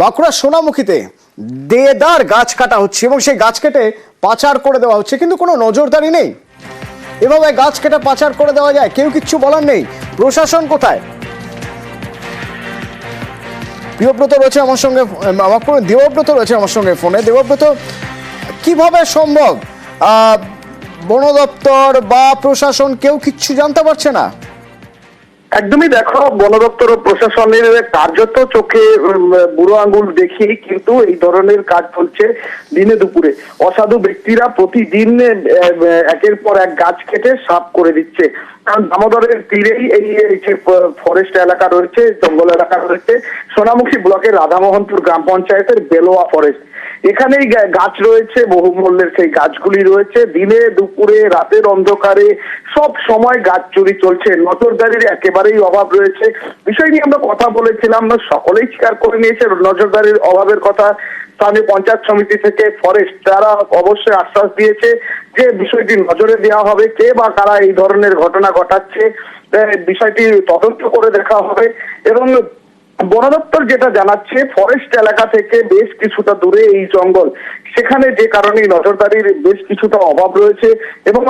বাঁকুড়া সোনামুখীতে দেদার গাছ কাটা হচ্ছে এবং সেই গাছ কেটে পাচার করে দেওয়া হচ্ছে, কিন্তু কোনো নজরদারি নেই। এভাবে গাছ কেটে পাচার করে দেওয়া যায়, কেউ কিচ্ছু বলার নেই। প্রশাসন কোথায়? প্রিয়ব্রত রয়েছে আমার সঙ্গে, দেবব্রত রয়েছে আমার সঙ্গে ফোনে। দেবব্রত, কিভাবে সম্ভব বন দপ্তর বা প্রশাসন কেউ কিচ্ছু জানতে পারছে না? একদমই দেখো, বন দপ্তর ও প্রশাসনের কার্যত চোখে বুড়ো আঙ্গুল দেখিয়ে কিন্তু এই ধরনের কাজ চলছে দিনে দুপুরে। অসাধু ব্যক্তিরা প্রতিদিন একের পর এক গাছ কেটে সাফ করে দিচ্ছে। কারণ দামোদরের তীরেই এই যে ফরেস্ট এলাকা রয়েছে, জঙ্গল এলাকা রয়েছে, সোনামুখী ব্লকের রাধামোহনপুর গ্রাম পঞ্চায়েতের বেলোয়া ফরেস্ট। এখানেই গাছ রয়েছে, বহুমূল্যের সেই গাছগুলি রয়েছে। দিনে দুপুরে রাতের অন্ধকারে সব সময় গাছ চুরি চলছে, নজরদারির একেবারেই অভাব রয়েছে। বিষয় নিয়ে আমরা কথা বলেছিলাম, সকলেই স্বীকার করে নিয়েছে নজরদারির অভাবের কথা। স্থানীয় পঞ্চায়েত সমিতি থেকে ফরেস্ট তারা অবশ্যই আশ্বাস দিয়েছে যে বিষয়টি নজরে দেওয়া হবে। কে বা কারা এই ধরনের ঘটনা ঘটাচ্ছে বিষয়টি তদন্ত করে দেখা হবে। এবং বন দপ্তর যেটা জানাচ্ছে, ফরেস্ট এলাকা থেকে বেশ কিছুটা দূরে এই জঙ্গল, সেখানে যে কারণে নজরদারির বেশ কিছুটা অভাব রয়েছে এবং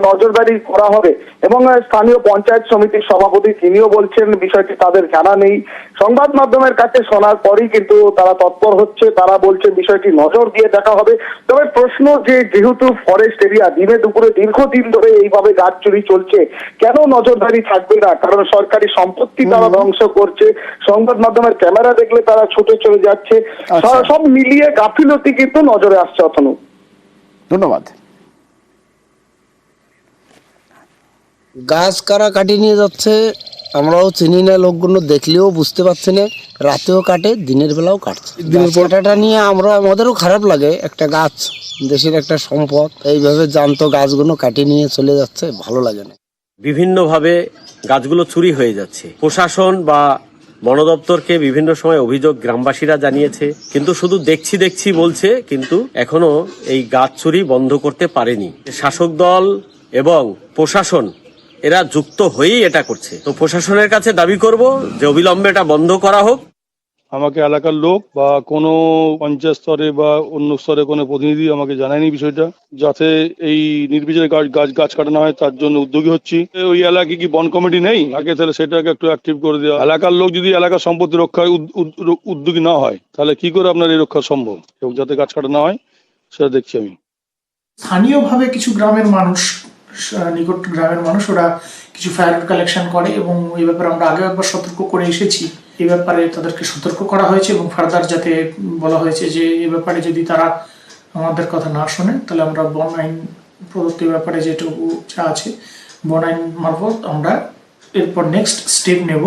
নজরদারি করা হবে। এবং স্থানীয় পঞ্চায়েত সমিতির সভাপতি তিনিও বলছেন বিষয়টি তাদের জানা নেই। সংবাদ মাধ্যমের কাছে শোনার পরই কিন্তু তারা তৎপর হচ্ছে, তারা বলছে বিষয়টি নজর দিয়ে দেখা হবে। তবে প্রশ্ন যে যেহেতু ফরেস্ট এরিয়া, দিনে দুপুরে দীর্ঘদিন ধরে এইভাবে গাছ চুরি চলছে, কেন নজরদারি থাকবে না? কারণ সরকারি সম্পত্তি তারা ধ্বংস করছে, সংবাদ মাধ্যমের ক্যামেরা দেখলে তারা ছুটে চলে যাচ্ছে। সব মিলিয়ে গাফিলতি কিন্তু নজরে আসছে। অতনু, ধন্যবাদ। গাছ কারা কাটি নিয়ে যাচ্ছে আমরাও চিনি না, লোকগুলো দেখলেও বুঝতে পারছি না। রাতেও কাটে, দিনের বেলাও কাটছে। দিনের কাটাটা নিয়ে আমাদেরও খারাপ লাগে। একটা গাছ দেশের একটা সম্পদ, এইভাবে জ্যান্ত গাছগুলো কাটি নিয়ে চলে যাচ্ছে, ভালো লাগে না। বিভিন্নভাবে গাছগুলো চুরি হয়ে যাচ্ছে। প্রশাসন বা বন দপ্তরকে বিভিন্ন সময় অভিযোগ গ্রামবাসীরা জানিয়েছে, কিন্তু শুধু দেখছি বলছে, কিন্তু এখনো এই গাছ চুরি বন্ধ করতে পারেনি। শাসক দল এবং প্রশাসন এরা যুক্ত হয়েই এটা করছে। তো প্রশাসনের কাছে দাবি করব যে অবিলম্বে এটা বন্ধ করা হোক। আমাকে এলাকার লোক বা কোনো পঞ্চায়েত স্তরে বা অন্য স্তরে কোনো প্রতিনিধি আমাকে জানায়নি বিষয়টা, যাতে এই নির্বিচারে গাছ কাটানো হয় তার জন্য উদ্যোগী হচ্ছি। ওই এলাকায় কি বন কমিটি নেই আগে? তাহলে সেটাকে একটু অ্যাক্টিভ করে দেওয়া। এলাকার লোক যদি এলাকার সম্পত্তি রক্ষায় উদ্যোগী না হয়, তাহলে কি করে আপনার এই রক্ষা সম্ভব? এবং যাতে গাছ কাটা না হয় সেটা দেখছি আমি। স্থানীয়ভাবে কিছু গ্রামের মানুষ, নিকট গ্রামের মানুষ, ওরা কিছু ফায়ার কালেকশন করে এবং এই ব্যাপারে আমরা আগে একবার সতর্ক করে এসেছি। এই ব্যাপারে তাদেরকে সতর্ক করা হয়েছে এবং ফার্দার যাতে বলা হয়েছে যে এই ব্যাপারে যদি তারা আমাদের কথা না শোনে, তাহলে আমরা বন আইন প্রদত্ত ব্যাপারে যেটুকু যা আছে বন আইন মারফত আমরা এরপর নেক্সট স্টেপ নেব।